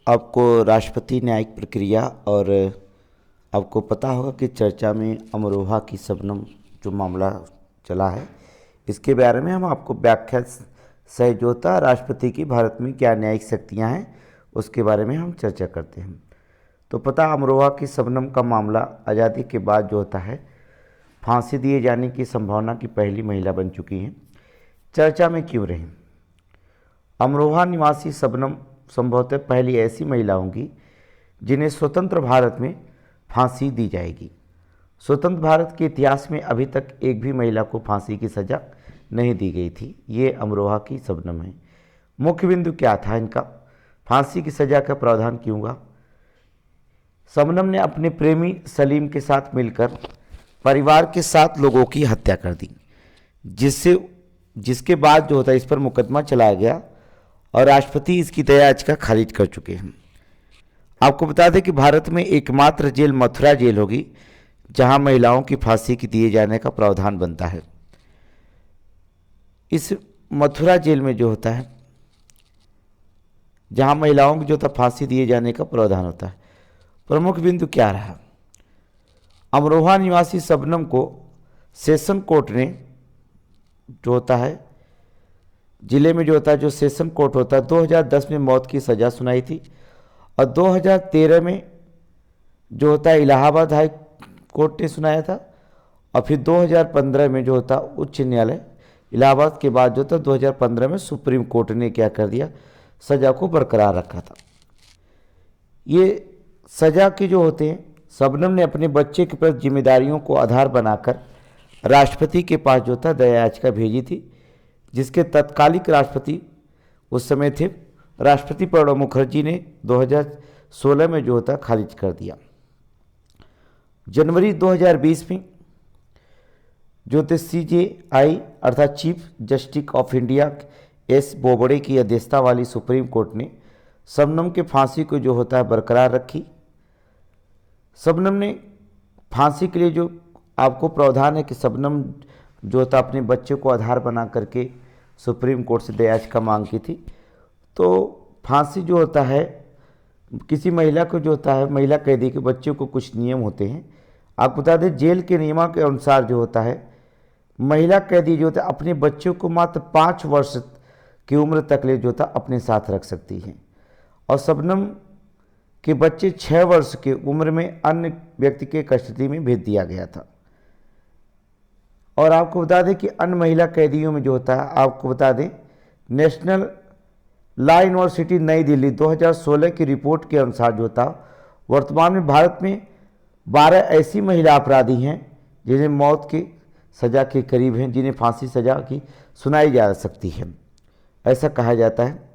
आपको राष्ट्रपति न्यायिक प्रक्रिया और आपको पता होगा कि चर्चा में अमरोहा की शबनम जो मामला चला है, इसके बारे में हम आपको व्याख्या सहजोता राष्ट्रपति की भारत में क्या न्यायिक शक्तियां हैं उसके बारे में हम चर्चा करते हैं। तो पता अमरोहा की शबनम का मामला आज़ादी के बाद जो होता है फांसी दिए जाने की संभावना की पहली महिला बन चुकी हैं। चर्चा में क्यों रही? अमरोहा निवासी शबनम संभवतः पहली ऐसी महिला होंगी जिन्हें स्वतंत्र भारत में फांसी दी जाएगी। स्वतंत्र भारत के इतिहास में अभी तक एक भी महिला को फांसी की सज़ा नहीं दी गई थी। ये अमरोहा की शबनम है। मुख्य बिंदु क्या था इनका? फांसी की सज़ा का प्रावधान क्यों हुआ? शबनम ने अपने प्रेमी सलीम के साथ मिलकर परिवार के 7 लोगों की हत्या कर दी, जिसके बाद जो होता है इस पर मुकदमा चलाया गया और राष्ट्रपति इसकी दया याचिका खारिज कर चुके हैं। आपको बता दें कि भारत में एकमात्र जेल मथुरा जेल होगी जहां महिलाओं की फांसी की दिए जाने का प्रावधान बनता है। इस मथुरा जेल में जो होता है जहां महिलाओं को जो होता फांसी दिए जाने का प्रावधान होता है। प्रमुख बिंदु क्या रहा? अमरोहा निवासी शबनम को सेशन कोर्ट ने जो होता है जिले में जो होता है जो सेशन कोर्ट होता है 2010 में मौत की सज़ा सुनाई थी और 2013 में जो होता है इलाहाबाद हाई कोर्ट ने सुनाया था और फिर 2015 में जो होता उच्च न्यायालय इलाहाबाद के बाद जो था 2015 में सुप्रीम कोर्ट ने क्या कर दिया, सज़ा को बरकरार रखा था। ये सज़ा के जो होते हैं शबनम ने अपने बच्चे के प्रति जिम्मेदारियों को आधार बनाकर राष्ट्रपति के पास जो था दया याचिका भेजी थी, जिसके तत्कालिक राष्ट्रपति उस समय थे राष्ट्रपति प्रणब मुखर्जी ने 2016 में जो होता खारिज कर दिया। जनवरी 2020 में जो थे CJI अर्थात chief justice of India S Bobde की अध्यक्षता वाली सुप्रीम कोर्ट ने शबनम के फांसी को जो होता है बरकरार रखी। शबनम ने फांसी के लिए जो आपको प्रावधान है कि शबनम जो था अपने बच्चे को आधार बना करके सुप्रीम कोर्ट से दया याचिका मांग की थी। तो फांसी जो होता है किसी महिला को जो होता है महिला कैदी के बच्चे को कुछ नियम होते हैं। आपको बता दें जेल के नियमों के अनुसार जो होता है महिला कैदी जो होता है अपने बच्चों को मात्र 5 वर्ष की उम्र तक ले जो था अपने साथ रख सकती हैं और शबनम के बच्चे 6 वर्ष की उम्र में अन्य व्यक्ति के कस्टडी में भेज दिया गया था। और आपको बता दें कि अन्य महिला कैदियों में जो होता है आपको बता दें नेशनल लॉ यूनिवर्सिटी नई दिल्ली 2016 की रिपोर्ट के अनुसार जो था वर्तमान में भारत में 12 ऐसी महिला अपराधी हैं जिन्हें मौत की सज़ा के करीब हैं, जिन्हें फांसी सज़ा की सुनाई जा सकती है, ऐसा कहा जाता है।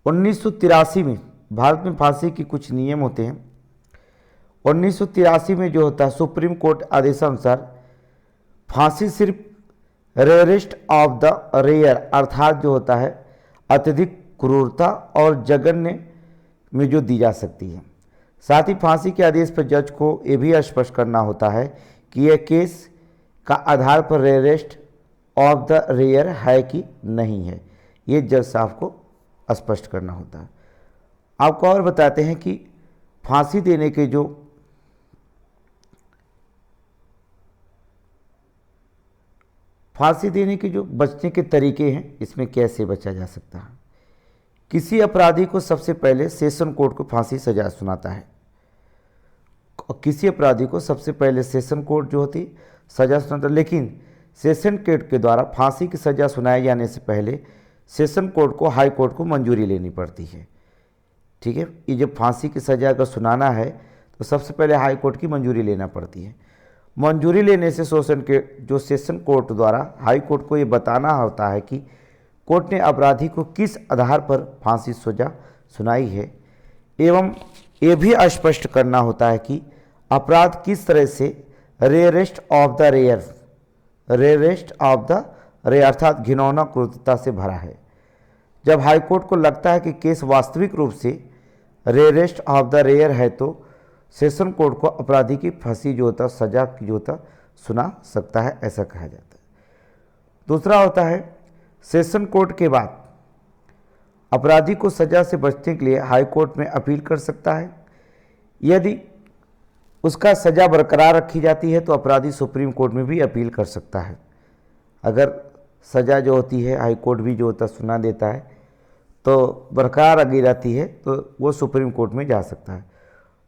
1983 में भारत में फांसी के कुछ नियम होते हैं। 1983 में जो होता है सुप्रीम कोर्ट आदेशानुसार फांसी सिर्फ रेयरेस्ट ऑफ द रेयर अर्थात जो होता है अत्यधिक क्रूरता और जघन्य में जो दी जा सकती है। साथ ही फांसी के आदेश पर जज को यह भी स्पष्ट करना होता है कि यह केस का आधार पर रेयरेस्ट ऑफ द रेयर है कि नहीं है। ये जज साहब को स्पष्ट करना होता है। आपको और बताते हैं कि फांसी देने के जो बचने के तरीके हैं इसमें कैसे बचा जा सकता है। किसी अपराधी को सबसे पहले सेशन कोर्ट को फांसी सजा सुनाता है और किसी अपराधी को सबसे पहले सेशन कोर्ट जो होती सजा सुनाता है, लेकिन सेशन कोर्ट के द्वारा फांसी की सजा सुनाए जाने से पहले सेशन कोर्ट को हाई कोर्ट को मंजूरी लेनी पड़ती है। ठीक है, ये जब फांसी की सजा अगर सुनाना है तो सबसे पहले हाई कोर्ट की मंजूरी लेना पड़ती है। मंजूरी लेने से सेशन कोर्ट द्वारा हाई कोर्ट को ये बताना होता है कि कोर्ट ने अपराधी को किस आधार पर फांसी सजा सुनाई है एवं ये भी स्पष्ट करना होता है कि अपराध किस तरह से रेयरेस्ट ऑफ द रेयर अर्थात घिनौना क्रूरता से भरा है। जब हाईकोर्ट को लगता है कि केस वास्तविक रूप से रेयरेस्ट ऑफ द रेयर है तो सेशन कोर्ट को अपराधी की फांसी जो होता सजा जो होता सुना सकता है, ऐसा कहा जाता है। दूसरा होता है सेशन कोर्ट के बाद अपराधी को सजा से बचने के लिए हाई कोर्ट में अपील कर सकता है। यदि उसका सजा बरकरार रखी जाती है तो अपराधी सुप्रीम कोर्ट में भी अपील कर सकता है। अगर सजा जो होती है हाई कोर्ट भी जो होता सुना देता है तो बरकरार अगी रहती है तो वो सुप्रीम कोर्ट में जा सकता है।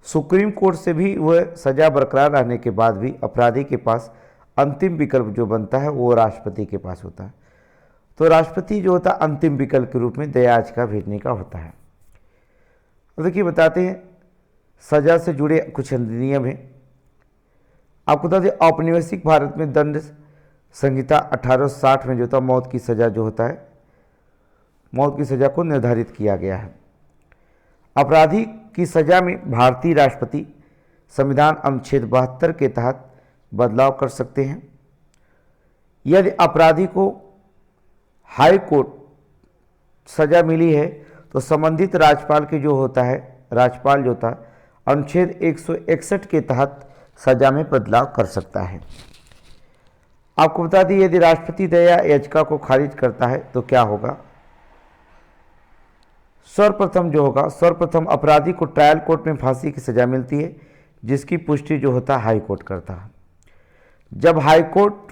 सुप्रीम कोर्ट से भी वह सजा बरकरार रहने के बाद भी अपराधी के पास अंतिम विकल्प जो बनता है वो राष्ट्रपति के पास होता है। तो राष्ट्रपति जो होता है अंतिम विकल्प के रूप में दया याचिका भेजने का होता है। अब देखिए बताते हैं सजा से जुड़े कुछ नियम हैं। आपको बता दें औपनिवेशिक भारत में दंड संहिता 1860 में जो था मौत की सज़ा जो होता है, मौत की सज़ा को निर्धारित किया गया है। अपराधी की सज़ा में भारतीय राष्ट्रपति संविधान अनुच्छेद 72 के तहत बदलाव कर सकते हैं। यदि अपराधी को हाई कोर्ट सज़ा मिली है तो संबंधित राज्यपाल के जो होता है, राज्यपाल जो था अनुच्छेद 161 के तहत सज़ा में बदलाव कर सकता है। आपको बता दी यदि राष्ट्रपति दया याचिका को खारिज करता है तो क्या होगा। सर्वप्रथम जो होगा, सर्वप्रथम अपराधी को ट्रायल कोर्ट में फांसी की सज़ा मिलती है जिसकी पुष्टि जो होता है हाई कोर्ट करता है। जब हाई कोर्ट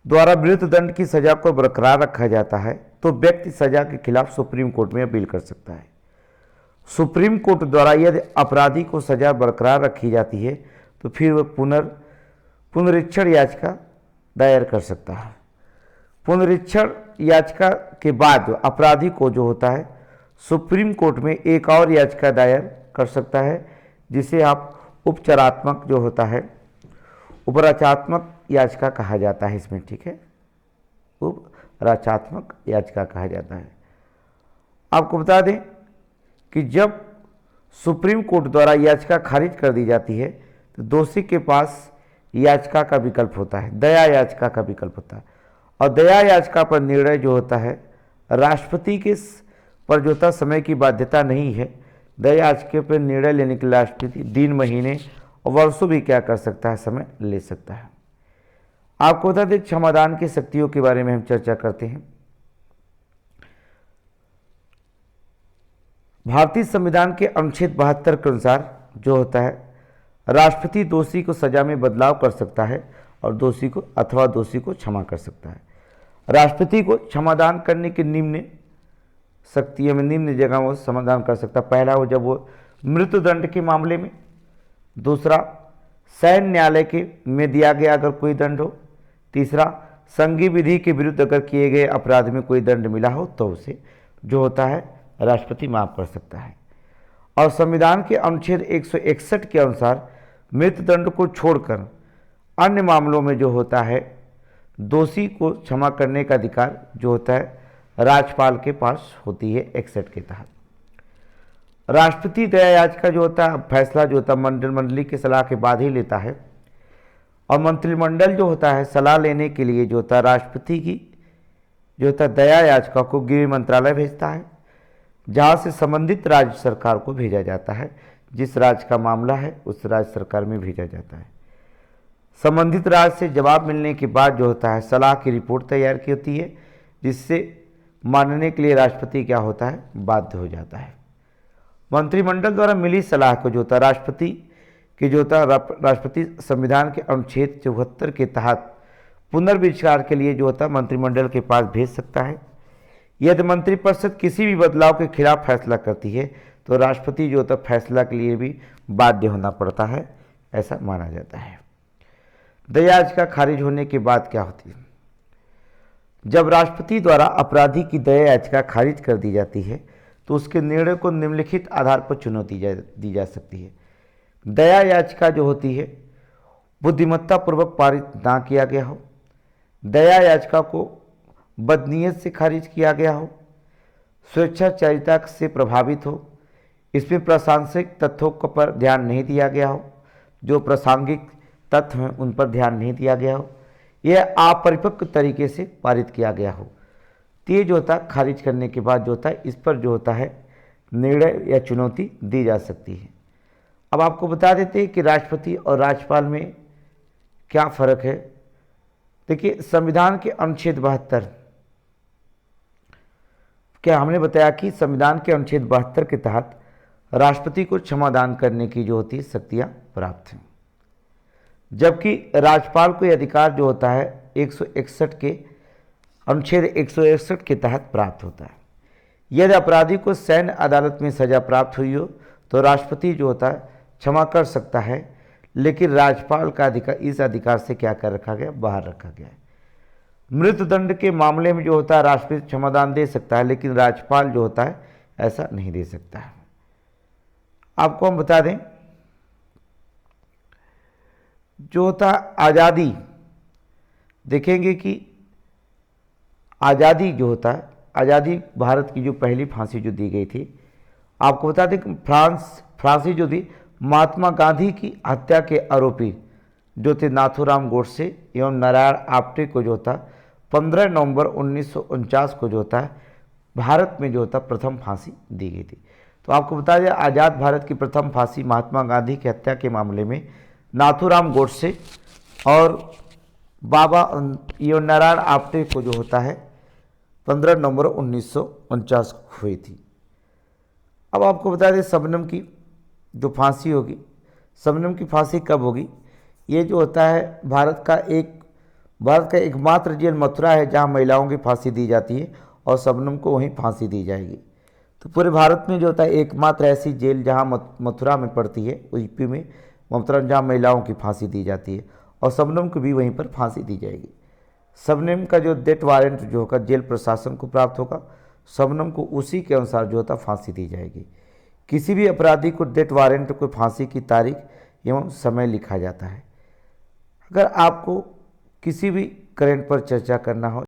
द्वारा विरुद्ध दंड की सज़ा को बरकरार रखा जाता है तो व्यक्ति सज़ा के खिलाफ सुप्रीम कोर्ट में अपील कर सकता है। सुप्रीम कोर्ट द्वारा यदि अपराधी को सज़ा बरकरार रखी जाती है तो फिर वह पुनरीक्षण याचिका दायर कर सकता है। पुनरीक्षण याचिका के बाद अपराधी को जो होता है सुप्रीम कोर्ट में एक और याचिका दायर कर सकता है जिसे आप उपचारात्मक जो होता है उपरक्षात्मक याचिका कहा जाता है इसमें, ठीक है, उपरक्षात्मक याचिका कहा जाता है। आपको बता दें कि जब सुप्रीम कोर्ट द्वारा याचिका खारिज कर दी जाती है तो दोषी के पास याचिका का विकल्प होता है, दया याचिका का विकल्प होता है। और दया याचिका पर निर्णय जो होता है राष्ट्रपति के पर जो होता समय की बाध्यता नहीं है। दया याचिका पर निर्णय लेने के लिए राष्ट्रपति दिन, महीने और वर्षों भी क्या कर सकता है, समय ले सकता है। आपको बता दें क्षमादान की शक्तियों के बारे में हम चर्चा करते हैं। भारतीय संविधान के अनुच्छेद 72 के अनुसार जो होता है राष्ट्रपति दोषी को सजा में बदलाव कर सकता है और दोषी को क्षमा कर सकता है। राष्ट्रपति को क्षमादान करने की निम्न शक्तियों में निम्न जगह वो समाधान कर सकता है। पहला वो जब वो मृत्यु दंड के मामले में, दूसरा सैन्य न्यायालय के में दिया गया अगर कोई दंड हो, तीसरा संघीय विधि के विरुद्ध अगर किए गए अपराध में कोई दंड मिला हो तो उसे जो होता है राष्ट्रपति माफ कर सकता है। और संविधान के अनुच्छेद 161 के अनुसार मृत्यु दंड को छोड़कर अन्य मामलों में जो होता है दोषी को क्षमा करने का अधिकार जो होता है राज्यपाल के पास होती है 61 के तहत। राष्ट्रपति दया याचिका जो होता है फैसला जो होता है मंडली की सलाह के बाद ही लेता है और मंत्रिमंडल जो होता है सलाह लेने के लिए जो होता है राष्ट्रपति की जो होता है दया याचिका को गृह मंत्रालय भेजता है जहाँ से संबंधित राज्य सरकार को भेजा जाता है। जिस राज्य का मामला है उस राज्य सरकार में भेजा जाता है। संबंधित राज्य से जवाब मिलने के बाद जो होता है सलाह की रिपोर्ट तैयार की होती है जिससे मानने के लिए राष्ट्रपति क्या होता है बाध्य हो जाता है। मंत्रिमंडल द्वारा मिली सलाह को जो होता है राष्ट्रपति की जो होता है राष्ट्रपति संविधान के अनुच्छेद 74 के तहत पुनर्विचार के लिए जो होता है मंत्रिमंडल के पास भेज सकता है। यदि मंत्रिपरिषद किसी भी बदलाव के खिलाफ फैसला करती है तो राष्ट्रपति जो होता है फैसला के लिए भी बाध्य होना पड़ता है, ऐसा माना जाता है। दया याचिका खारिज होने के बाद क्या होती है, जब राष्ट्रपति द्वारा अपराधी की दया याचिका खारिज कर दी जाती है तो उसके निर्णय को निम्नलिखित आधार पर चुनौती दी जा सकती है। दया याचिका जो होती है बुद्धिमत्तापूर्वक पारित ना किया गया हो, दया याचिका को बदनीयत से खारिज किया गया हो, स्वेच्छाचारिता से प्रभावित हो, इसमें प्रासंगिक तथ्यों पर ध्यान नहीं दिया गया हो, जो प्रासंगिक तथ्य हैं उन पर ध्यान नहीं दिया गया हो, यह अपरिपक्व तरीके से पारित किया गया हो, तो ये जो होता है खारिज करने के बाद जो होता है इस पर जो होता है निर्णय या चुनौती दी जा सकती है। अब आपको बता देते हैं कि राष्ट्रपति और राज्यपाल में क्या फ़र्क है। देखिए संविधान के अनुच्छेद 72 क्या हमने बताया कि संविधान के अनुच्छेद 72 के तहत राष्ट्रपति को क्षमादान करने की जो होती है शक्तियाँ प्राप्त हैं, जबकि राज्यपाल को यह अधिकार जो होता है 161 के अनुच्छेद 161 के तहत प्राप्त होता है। यदि अपराधी को सैन्य अदालत में सजा प्राप्त हुई हो तो राष्ट्रपति जो होता है क्षमा कर सकता है, लेकिन राज्यपाल का अधिकार इस अधिकार से क्या कर रखा गया, बाहर रखा गया है। मृत्युदंड के मामले में जो होता है राष्ट्रपति क्षमादान दे सकता है, लेकिन राज्यपाल जो होता है ऐसा नहीं दे सकता है। आपको हम बता दें जो होता है आज़ादी, देखेंगे कि आज़ादी जो होता है, आज़ादी भारत की जो पहली फांसी जो दी गई थी, आपको बता दें कि फांसी जो थी महात्मा गांधी की हत्या के आरोपी जो थे नाथूराम गोडसे एवं नारायण आप्टे को जो होता 15 नवंबर 1949 को जो होता है भारत में जो होता प्रथम फांसी दी गई थी। तो आपको बता दें आज़ाद भारत की प्रथम फांसी महात्मा गांधी की हत्या के मामले में नाथूराम गोडसे और बाबा एवं नारायण आप्टे को जो होता है 15 नवंबर 1949 को हुई थी। अब आपको बता दें शबनम की जो फांसी होगी, शबनम की फांसी कब होगी, ये जो होता है भारत का एकमात्र जेल मथुरा है जहाँ महिलाओं की फांसी दी जाती है और शबनम को वहीं फांसी दी जाएगी। तो पूरे भारत में जो होता है एकमात्र ऐसी जेल जहाँ मथुरा में पड़ती है, यूपी में मथुरा, जहाँ महिलाओं की फांसी दी जाती है और शबनम को भी वहीं पर फांसी दी जाएगी। शबनम का जो डेथ वारंट जो होगा जेल प्रशासन को प्राप्त होगा, शबनम को उसी के अनुसार जो होता फांसी दी जाएगी। किसी भी अपराधी को डेथ वारंट को फांसी की तारीख एवं समय लिखा जाता है। अगर आपको किसी भी करंट पर चर्चा करना हो